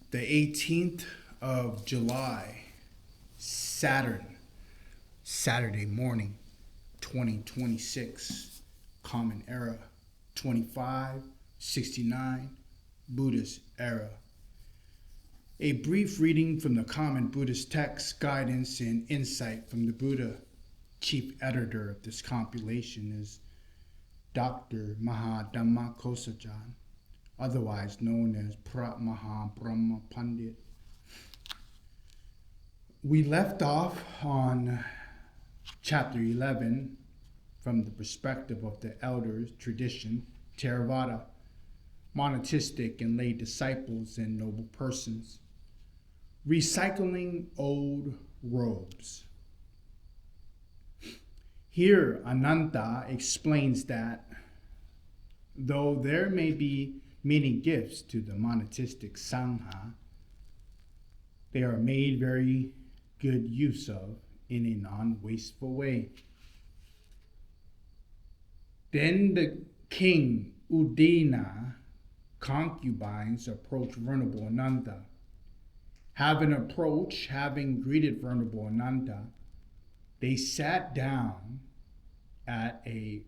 The 18th of July, Saturday morning, 2026, Common Era, 2569, Buddhist Era. A brief reading from the Common Buddhist Text, Guidance, and Insight from the Buddha. Chief editor of this compilation is Dr. Mahadhamma Kosajan, otherwise known as Prat Maha Brahma Pandit. We left off on chapter 11 from the perspective of the elders, tradition, Theravada, monatistic and lay disciples and noble persons, recycling old robes. Here, Ananta explains that though there may be many gifts to the monatistic Sangha, they are made very good use of in a non-wasteful way. Then the king Udina concubines approached Venerable Ananda. Having greeted Venerable Ananda, they sat down at a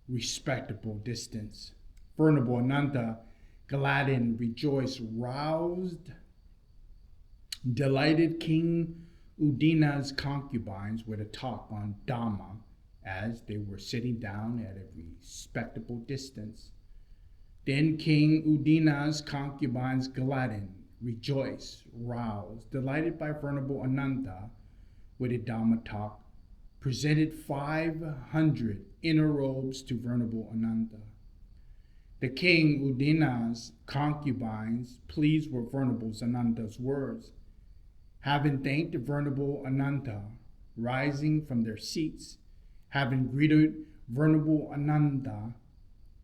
respectable distance. Venerable Ananda, glad and rejoiced, roused delighted King Udina's concubines with a talk on Dhamma as they were sitting down at a respectable distance. Then King Udina's concubines gladdened, rejoiced, roused, delighted by Venerable Ananda with a Dhamma talk, presented 500 inner robes to Venerable Ananda. The king Udina's concubines, pleased with Venerable Ananda's words, having thanked Venerable Ananda, rising from their seats, having greeted Venerable Ananda,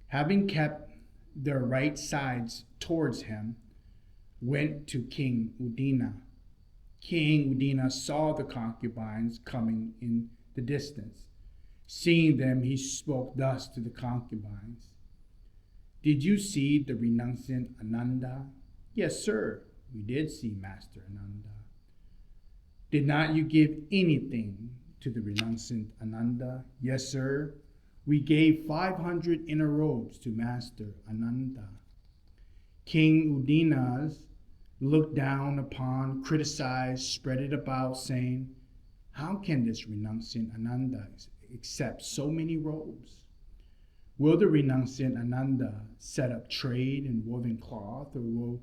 having kept their right sides towards him, went to King Udina. King Udina saw the concubines coming in the distance. Seeing them, he spoke thus to the concubines. Did you see the renunciant Ananda? Yes, sir, we did see Master Ananda. Did not you give anything to the renunciant Ananda? Yes, sir, we gave 500 inner robes to Master Ananda. King Udinas looked down upon, criticized, spread it about, saying, how can this renunciant Ananda accept so many robes? Will the renunciant Ananda set up trade in woven cloth, or will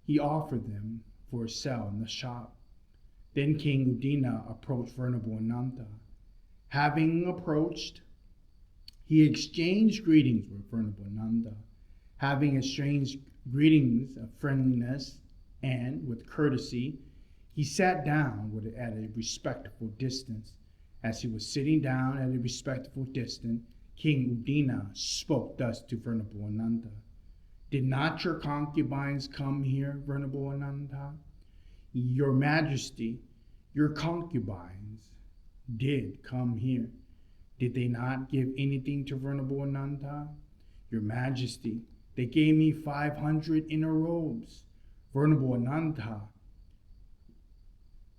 he offer them for sale in the shop? Then King Udina approached Venerable Ananda. Having approached, he exchanged greetings with Venerable Ananda. Having exchanged greetings of friendliness and with courtesy, he sat down at a respectful distance. As he was sitting down at a respectful distance, King Udina spoke thus to Venerable Ananda. Did not your concubines come here, Venerable Ananda? Your Majesty, your concubines did come here. Did they not give anything to Venerable Ananda? Your Majesty, they gave me 500 inner robes. Venerable Ananda,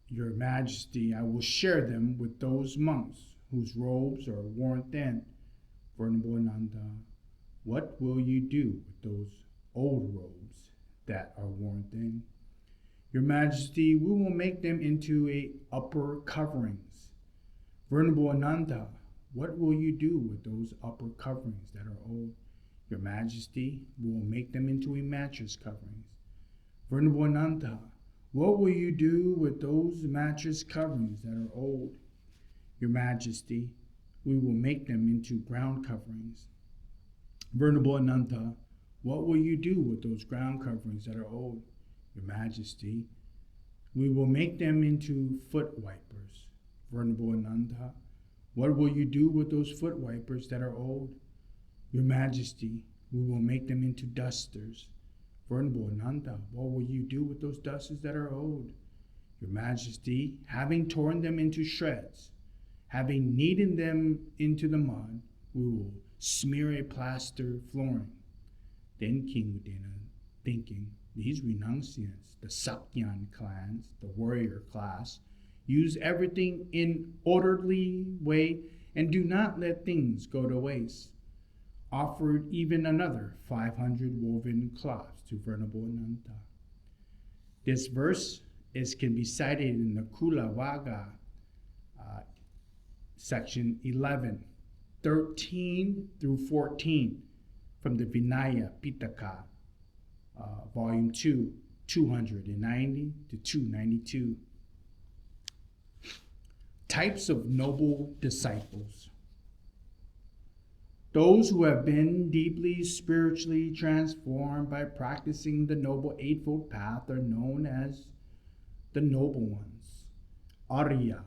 your Majesty, I will share them with those monks whose robes are worn thin. Venerable Ananda, what will you do with those old robes that are worn thin? Your Majesty, we will make them into upper coverings. Venerable Ananda, what will you do with those upper coverings that are old? Your Majesty, we will make them into a mattress coverings. Venerable Ananda, what will you do with those mattress coverings that are old? Your Majesty, we will make them into ground coverings. Venerable Ananda, what will you do with those ground coverings that are old? Your Majesty, we will make them into foot wipers. Venerable Ananda, what will you do with those foot wipers that are old? Your Majesty, we will make them into dusters. Venerable Ananda, what will you do with those dusters that are old? Your Majesty, having torn them into shreds, having kneaded them into the mud, we will smear a plaster flooring. Then King Udina, thinking, These renunciants, the Sakyan clans, the warrior class, use everything in orderly way and do not let things go to waste. Offered even another 500 woven cloths to Venerable Ananta. This verse can be cited in the Kulavaga, section 11, 13 through 14 from the Vinaya Pitaka, volume 2, 290 to 292. Types of noble disciples. Those who have been deeply spiritually transformed by practicing the Noble Eightfold Path are known as the Noble Ones. Arya,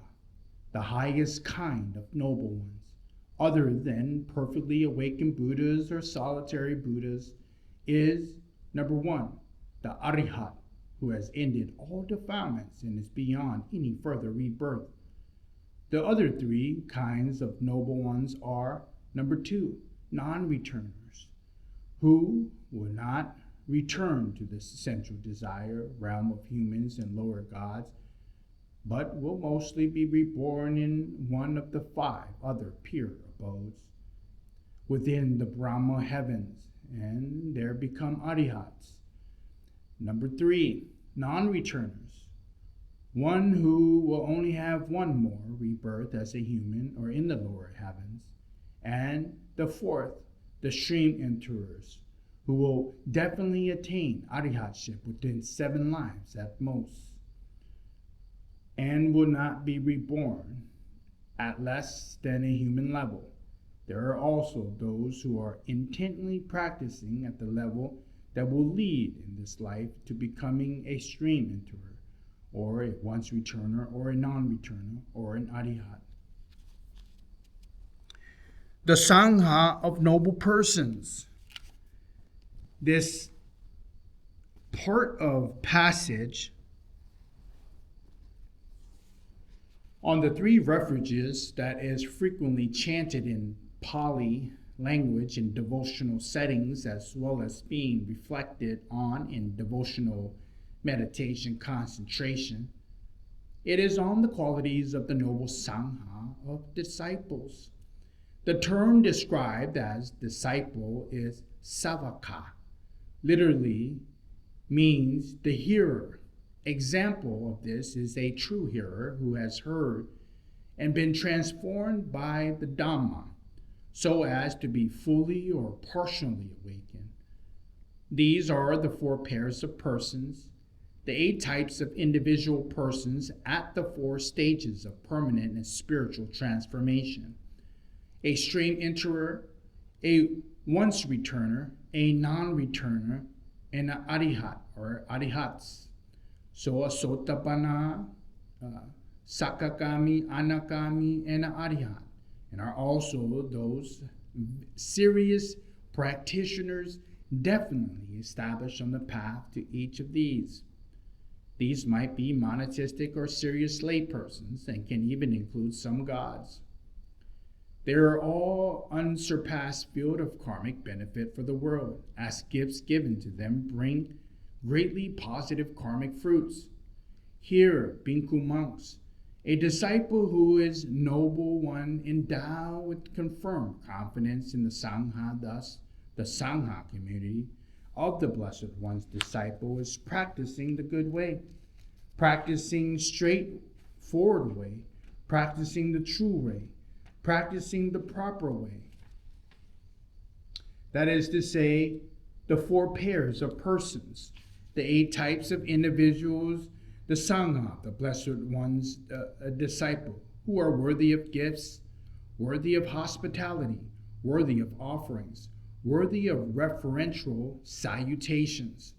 the highest kind of Noble Ones, other than perfectly awakened Buddhas or solitary Buddhas, is number 1, the Arihat, who has ended all defilements and is beyond any further rebirth. The other 3 kinds of Noble Ones are number 2, non-returners, who will not return to this essential desire realm of humans and lower gods, but will mostly be reborn in one of the 5 other pure abodes within the Brahma heavens, and there become arihats. Number 3, non-returners, one who will only have one more rebirth as a human or in the lower heavens. And the 4th, the stream enterers, who will definitely attain arihatship within 7 lives at most, and will not be reborn at less than a human level. There are also those who are intently practicing at the level that will lead in this life to becoming a stream enterer, or a once returner, or a non-returner, or an arihat. The Sangha of noble persons. This part of passage on the 3 refuges that is frequently chanted in Pali language in devotional settings, as well as being reflected on in devotional meditation concentration. It is on the qualities of the noble Sangha of disciples. The term described as disciple is savaka, literally means the hearer. Example of this is a true hearer who has heard and been transformed by the Dhamma so as to be fully or partially awakened. These are the 4 pairs of persons, the 8 types of individual persons at the 4 stages of permanent and spiritual transformation. A stream enterer, a once returner, a non-returner, and an arihat or arihats. So a sotapanna, sakakami, anakami, and an arihat, and are also those serious practitioners definitely established on the path to each of these. These might be monatistic or serious laypersons and can even include some gods. They are all unsurpassed field of karmic benefit for the world, as gifts given to them bring greatly positive karmic fruits. Here, Bhikkhu monks, a disciple who is noble one endowed with confirmed confidence in the Sangha, thus the Sangha community of the Blessed One's disciple is practicing the good way, practicing straightforward way, practicing the true way, practicing the proper way. That is to say, the 4 pairs of persons, the 8 types of individuals, the Sangha, the Blessed One's disciple, who are worthy of gifts, worthy of hospitality, worthy of offerings, worthy of referential salutations,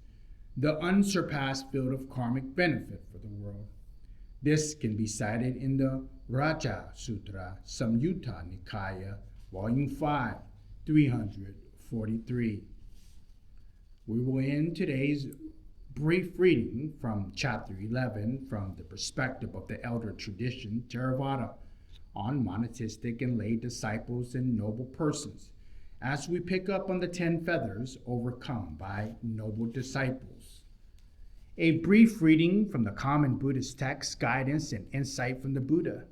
the unsurpassed field of karmic benefit for the world. This can be cited in the Raja Sutra, Samyutta Nikaya, Volume 5, 343. We will end today's brief reading from Chapter 11 from the perspective of the elder tradition, Theravada, on monatistic and lay disciples and noble persons, as we pick up on the 10 feathers overcome by noble disciples. A brief reading from the common Buddhist text, guidance, and insight from the Buddha.